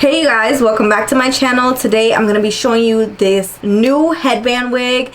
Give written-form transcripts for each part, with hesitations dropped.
Hey you guys, welcome back to my channel. Today I'm going to be showing you this new headband wig.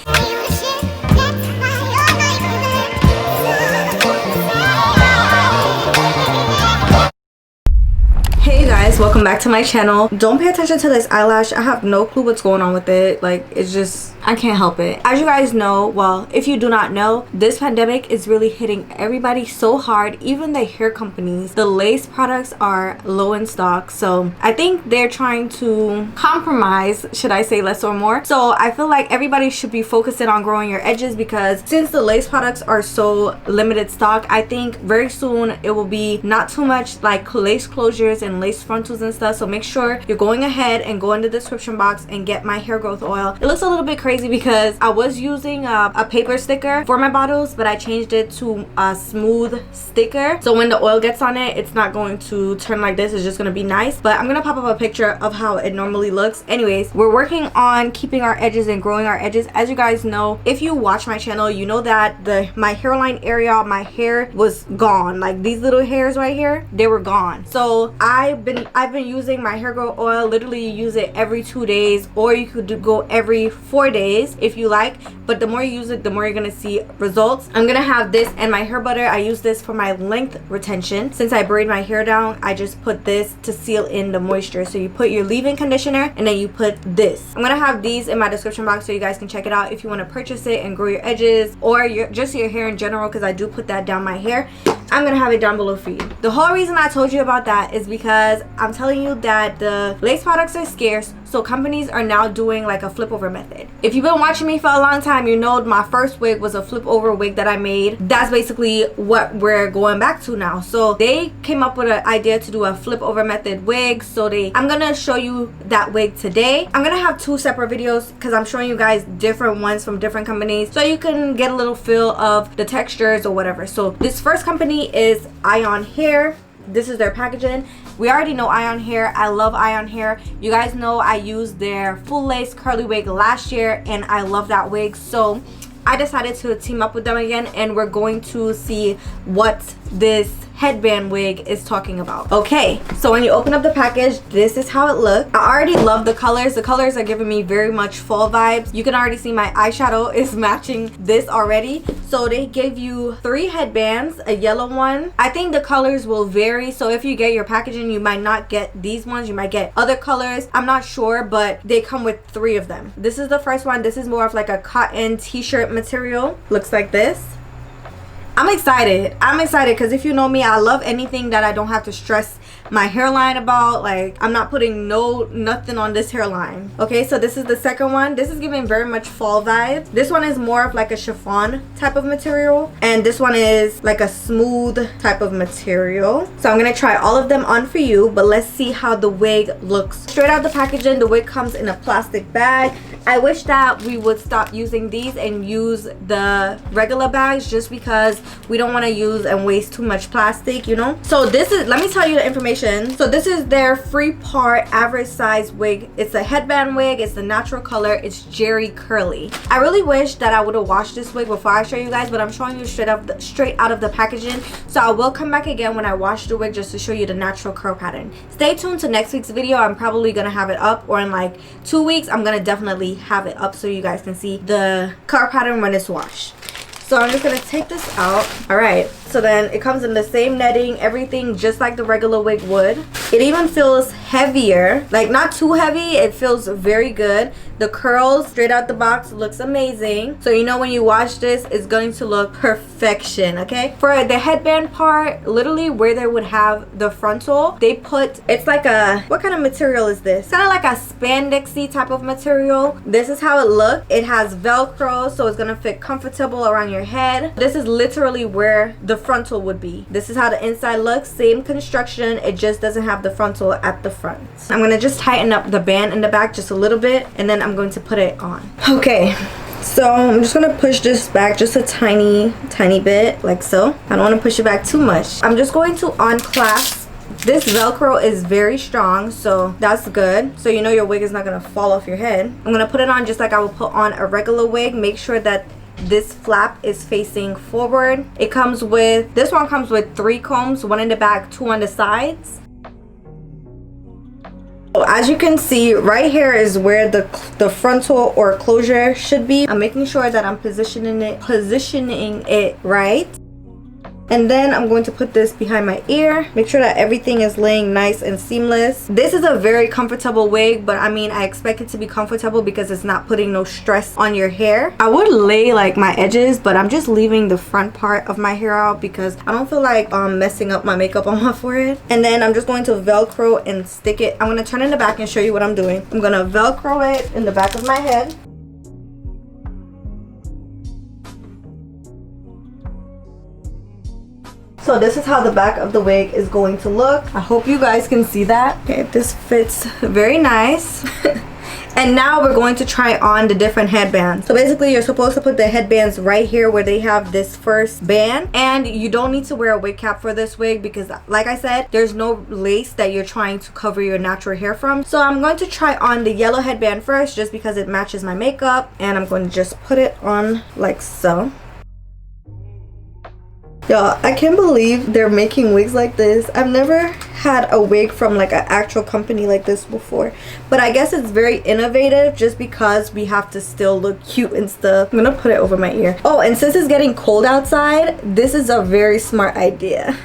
Hey guys, welcome back to my channel. Don't pay attention to this eyelash. I have no clue what's going on with it. Like, it's just, I can't help it. As you guys know, well, if you do not know, this pandemic is really hitting everybody so hard. Even the hair companies, the lace products are low in stock. So I think they're trying to compromise, should I say less or more. So I feel like everybody should be focusing on growing your edges, because since the lace products are so limited stock, I think very soon it will be not too much like lace closures and lace frontals and stuff. So make sure you're going ahead and go in the description box and get my hair growth oil. It looks a little bit crazy because I was using a paper sticker for my bottles, but I changed it to a smooth sticker, so when the oil gets on it, it's not going to turn like this. It's just going to be nice. But I'm going to pop up a picture of how it normally looks. Anyways, we're working on keeping our edges and growing our edges. As you guys know, if you watch my channel, you know that my hairline area, my hair was gone. Like these little hairs right here, they were gone. So I've been using my hair growth oil. Literally, you use it every 2 days, or you could go every 4 days if you like. But the more you use it, the more you're gonna see results. I'm gonna have this and my hair butter. I use this for my length retention. Since I braid my hair down, I just put this to seal in the moisture. So you put your leave-in conditioner and then you put this. I'm gonna have these in my description box so you guys can check it out if you want to purchase it and grow your edges, or just your hair in general, because I do put that down my hair. I'm gonna have it down below for you. The whole reason I told you about that is because I'm telling you that the lace products are scarce, so companies are now doing like a flip over method. If you've been watching me for a long time, you know my first wig was a flip over wig that I made. That's basically what we're going back to now. So they came up with an idea to do a flip over method wig. So I'm gonna show you that wig today. I'm gonna have 2 separate videos because I'm showing you guys different ones from different companies, so you can get a little feel of the textures or whatever. So this first company is Eayon Hair. This is their packaging. We already know Eayon Hair. I love Eayon Hair. You guys know I used their full lace curly wig last year and I love that wig. So I decided to team up with them again, and we're going to see what this headband wig is talking about. Okay, so when you open up the package, this is how it looks. I already love the colors. The colors are giving me very much fall vibes. You can already see my eyeshadow is matching this already. So they give you 3 headbands, a yellow one. I think the colors will vary, so if you get your packaging, you might not get these ones, you might get other colors. I'm not sure, but they come with 3 of them. This is the first one. This is more of like a cotton t-shirt material. Looks like this. I'm excited because if you know me, I love anything that I don't have to stress my hairline about. Like, I'm not putting nothing on this hairline. Okay, so this is the second one. This is giving very much fall vibes. This one is more of like a chiffon type of material, and this one is like a smooth type of material. So I'm gonna try all of them on for you, but let's see how the wig looks. Straight out the packaging, the wig comes in a plastic bag. I wish that we would stop using these and use the regular bags, just because we don't want to use and waste too much plastic, you know. So this is, let me tell you the information. So this is their 3-part average size wig. It's a headband wig. It's the natural color. It's Jerry curly. I really wish that I would have washed this wig before I show you guys, but I'm showing you straight out of the packaging. So I will come back again when I wash the wig just to show you the natural curl pattern. Stay tuned to next week's video. I'm probably gonna have it up, or in like 2 weeks I'm gonna definitely have it up so you guys can see the curl pattern when it's washed. So I'm just gonna take this out. All right, so then it comes in the same netting, everything just like the regular wig would. It even feels heavier, like not too heavy. It feels very good. The curls straight out the box looks amazing. So you know when you wash this, it's going to look perfection. Okay, for the headband part, literally where they would have the frontal, they put, it's like a, what kind of material is this? Kind of like a spandexy type of material. This is how it looks. It has Velcro, so it's gonna fit comfortable around your head. This is literally where the frontal would be. This is how the inside looks. Same construction, it just doesn't have the frontal at the front. I'm gonna just tighten up the band in the back just a little bit, and then I'm going to put it on. Okay, so I'm just gonna push this back just a tiny bit, like so. I don't want to push it back too much. I'm just going to unclasp. This Velcro is very strong, so that's good. So you know your wig is not gonna fall off your head. I'm gonna put it on just like I would put on a regular wig. Make sure that this flap is facing forward. It comes with, this one comes with 3 combs, 1 in the back, 2 on the sides. So as you can see, right here is where the frontal or closure should be. I'm making sure that I'm positioning it right. And then I'm going to put this behind my ear. Make sure that everything is laying nice and seamless. This is a very comfortable wig, but I mean, I expect it to be comfortable because it's not putting no stress on your hair. I would lay like my edges, but I'm just leaving the front part of my hair out because I don't feel like messing up my makeup on my forehead. And then I'm just going to Velcro and stick it. I'm gonna turn in the back and show you what I'm doing. I'm gonna Velcro it in the back of my head. So this is how the back of the wig is going to look. I hope you guys can see that. Okay, this fits very nice. And now we're going to try on the different headbands. So basically you're supposed to put the headbands right here where they have this first band. And you don't need to wear a wig cap for this wig because like I said, there's no lace that you're trying to cover your natural hair from. So I'm going to try on the yellow headband first just because it matches my makeup. And I'm going to just put it on like so. Y'all, I can't believe they're making wigs like this. I've never had a wig from like an actual company like this before, but I guess it's very innovative just because we have to still look cute and stuff. I'm gonna put it over my ear. Oh, and since it's getting cold outside, this is a very smart idea.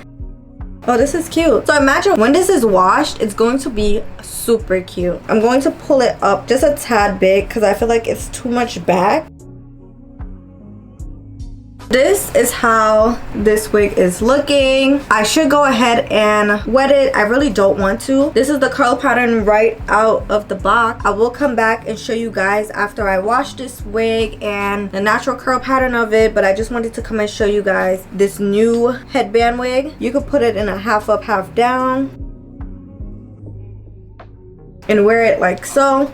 Oh, this is cute. So imagine when this is washed, it's going to be super cute. I'm going to pull it up just a tad bit because I feel like it's too much back. This is how this wig is looking. I should go ahead and wet it. I really don't want to. This is the curl pattern right out of the box. I will come back and show you guys after I wash this wig and the natural curl pattern of it, but I just wanted to come and show you guys this new headband wig. You could put it in a half up, half down and wear it like so.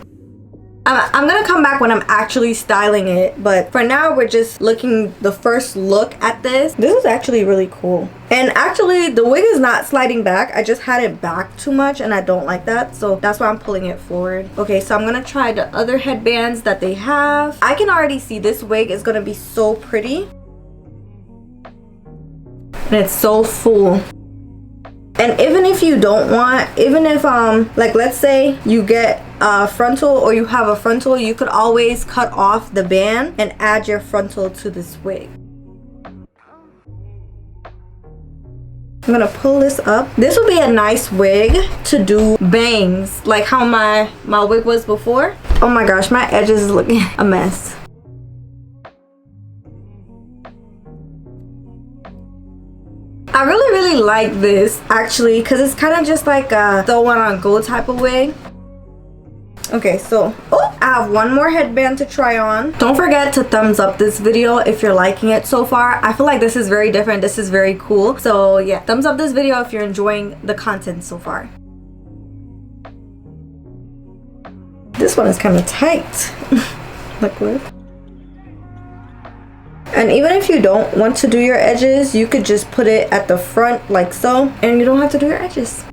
I'm gonna come back when I'm actually styling it, but for now we're just looking the first look at this. This is actually really cool. And actually the wig is not sliding back. I just had it back too much and I don't like that, so that's why I'm pulling it forward. Okay, so I'm gonna try the other headbands that they have. I can already see this wig is gonna be so pretty and it's so full. And even if you don't want, even if like let's say you get a frontal or you have a frontal, you could always cut off the band and add your frontal to this wig. I'm gonna pull this up. This would be a nice wig to do bangs like how my wig was before. Oh my gosh, my edges is looking a mess. I really like this actually because it's kind of just like a throw one on go type of wig. Okay, so I have one more headband to try on. Don't forget to thumbs up this video if you're liking it so far. I feel like this is very different. This is very cool. So yeah, thumbs up this video if you're enjoying the content so far. This one is kind of tight. Look what. And even if you don't want to do your edges, you could just put it at the front like so, and you don't have to do your edges.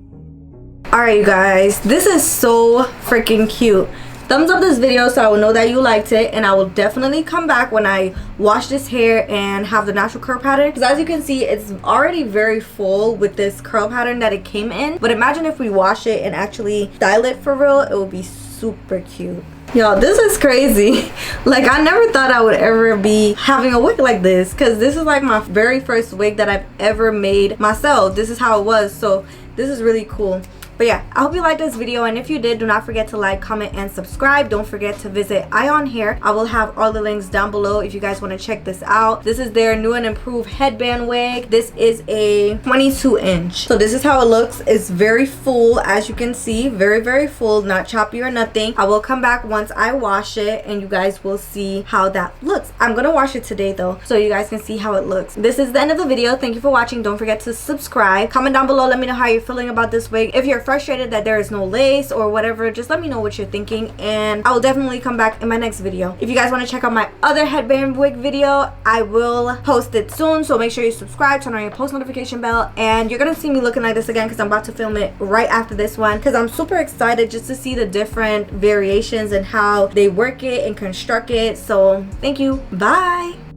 Alright you guys, this is so freaking cute. Thumbs up this video so I will know that you liked it, and I will definitely come back when I wash this hair and have the natural curl pattern, because as you can see it's already very full with this curl pattern that it came in. But imagine if we wash it and actually style it for real, it will be super cute. Y'all, this is crazy. Like I never thought I would ever be having a wig like this, because this is like my very first wig that I've ever made myself. This is how it was, so this is really cool. But yeah, I hope you liked this video, and if you did, do not forget to like, comment, and subscribe. Don't forget to visit Eayon Hair. I will have all the links down below if you guys want to check this out. This is their new and improved headband wig. This is a 22-inch. So this is how it looks. It's very full, as you can see. Very full, not choppy or nothing. I will come back once I wash it, and you guys will see how that looks. I'm gonna wash it today though, so you guys can see how it looks. This is the end of the video. Thank you for watching. Don't forget to subscribe. Comment down below. Let me know how you're feeling about this wig. If you're frustrated that there is no lace or whatever, just let me know what you're thinking, and I will definitely come back in my next video. If you guys want to check out my other headband wig video, I will post it soon, so make sure you subscribe, turn on your post notification bell, and you're gonna see me looking like this again because I'm about to film it right after this one, because I'm super excited just to see the different variations and how they work it and construct it. So thank you, bye.